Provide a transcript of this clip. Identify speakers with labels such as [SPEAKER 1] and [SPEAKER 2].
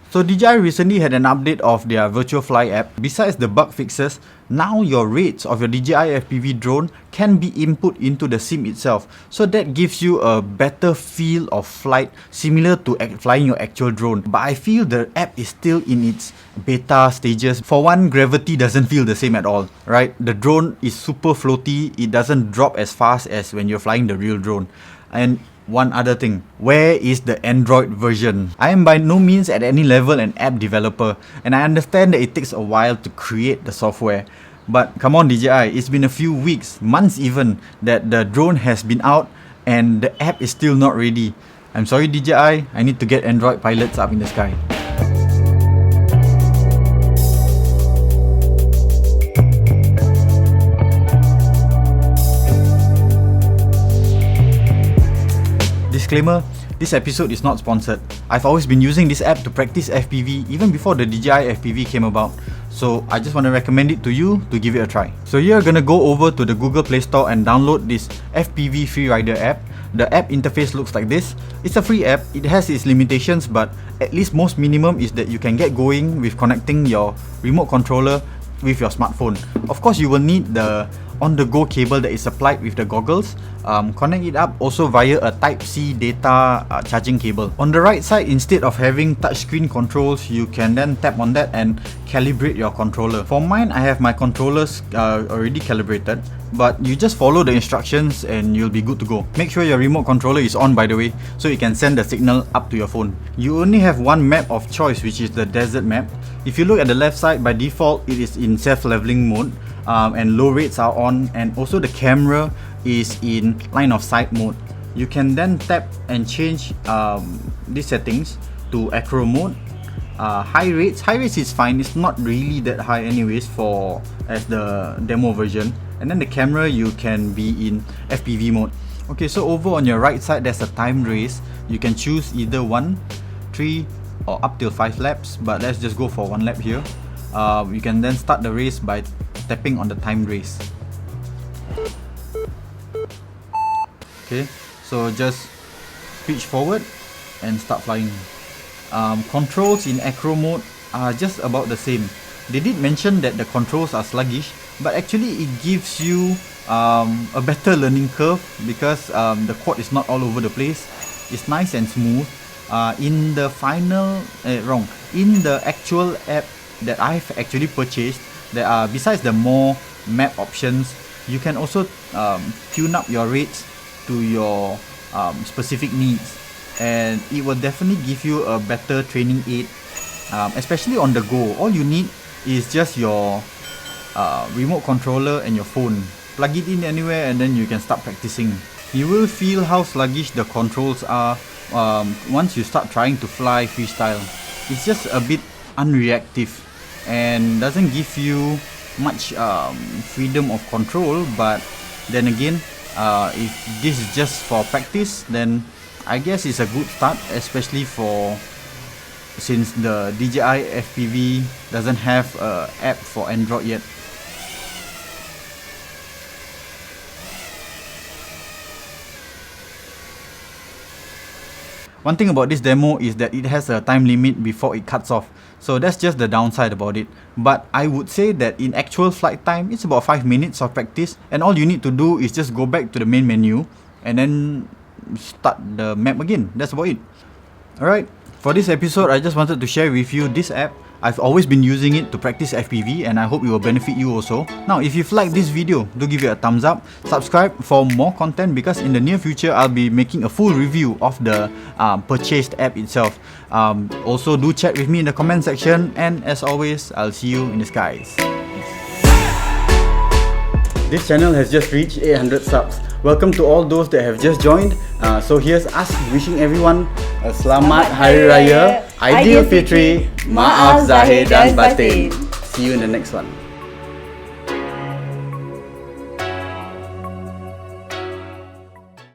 [SPEAKER 1] So DJI recently had an update of their Virtual Fly app. Besides the bug fixes, now your rates of your DJI FPV drone can be input into the sim itself. So that gives you a better feel of flight, similar to flying your actual drone. But I feel the app is still in its beta stages. For one, gravity doesn't feel the same at all, right? The drone is super floaty, it doesn't drop as fast as when you're flying the real drone. And one other thing, where is the Android version? I am by no means at any level an app developer, and I understand that it takes a while to create the software. But come on DJI, it's been a few weeks, months even, that the drone has been out and the app is still not ready. I'm sorry DJI, I need to get Android pilots up in the sky. Disclaimer, this episode is not sponsored. I've always been using this app to practice FPV even before the DJI FPV came about. So I just want to recommend it to you to give it a try. So you're gonna go over to the Google Play Store and download this FPV Freerider app. The app interface looks like this. It's a free app, it has its limitations, but at least most minimum is that you can get going with connecting your remote controller with your smartphone. Of course, you will need the on-the-go cable that is supplied with the goggles. Connect it up also via a Type-C data charging cable. On the right side, instead of having touchscreen controls, you can then tap on that and calibrate your controller. For mine, I have my controllers already calibrated, but you just follow the instructions and you'll be good to go. Make sure your remote controller is on, by the way, so you can send the signal up to your phone. You only have one map of choice, which is the desert map. If you look at the left side, by default it is in self-leveling mode, and low rates are on, and also the camera is in line of sight mode. You can then tap and change these settings to acro mode. High rates is fine, it's not really that high anyways for as the demo version. And then the camera, you can be in FPV mode. Okay, so over on your right side there's a time race. You can choose either 1, 3 or up till 5 laps, but let's just go for 1 lap here. You can then start the race by tapping on the time race. Okay, so just pitch forward and start flying. Controls in acro mode are just about the same. They did mention that the controls are sluggish, but actually it gives you a better learning curve because the quad is not all over the place. It's nice and smooth. In the actual app that I've actually purchased, there are, besides the more map options, you can also tune up your rates to your specific needs, and it will definitely give you a better training aid, especially on the go. All you need is just your remote controller and your phone. Plug it in anywhere and then you can start practicing. You will feel how sluggish the controls are once you start trying to fly freestyle. It's just a bit unreactive and doesn't give you much freedom of control, but then again, if this is just for practice, then I guess it's a good start, especially since the DJI FPV doesn't have an app for Android yet. One thing about this demo is that it has a time limit before it cuts off. So that's just the downside about it. But I would say that in actual flight time, it's about 5 minutes of practice, and all you need to do is just go back to the main menu and then start the map again. That's about it. Alright, for this episode, I just wanted to share with you this app. I've always been using it to practice FPV, and I hope it will benefit you also. Now, if you've liked this video, do give it a thumbs up. Subscribe for more content, because in the near future, I'll be making a full review of the purchased app itself. Also, do chat with me in the comment section, and as always, I'll see you in the skies. This channel has just reached 800 subs. Welcome to all those that have just joined. So here's us wishing everyone a Selamat Hari Raya, Aidilfitri, Maaf Zahir dan Batin. See you in the next one.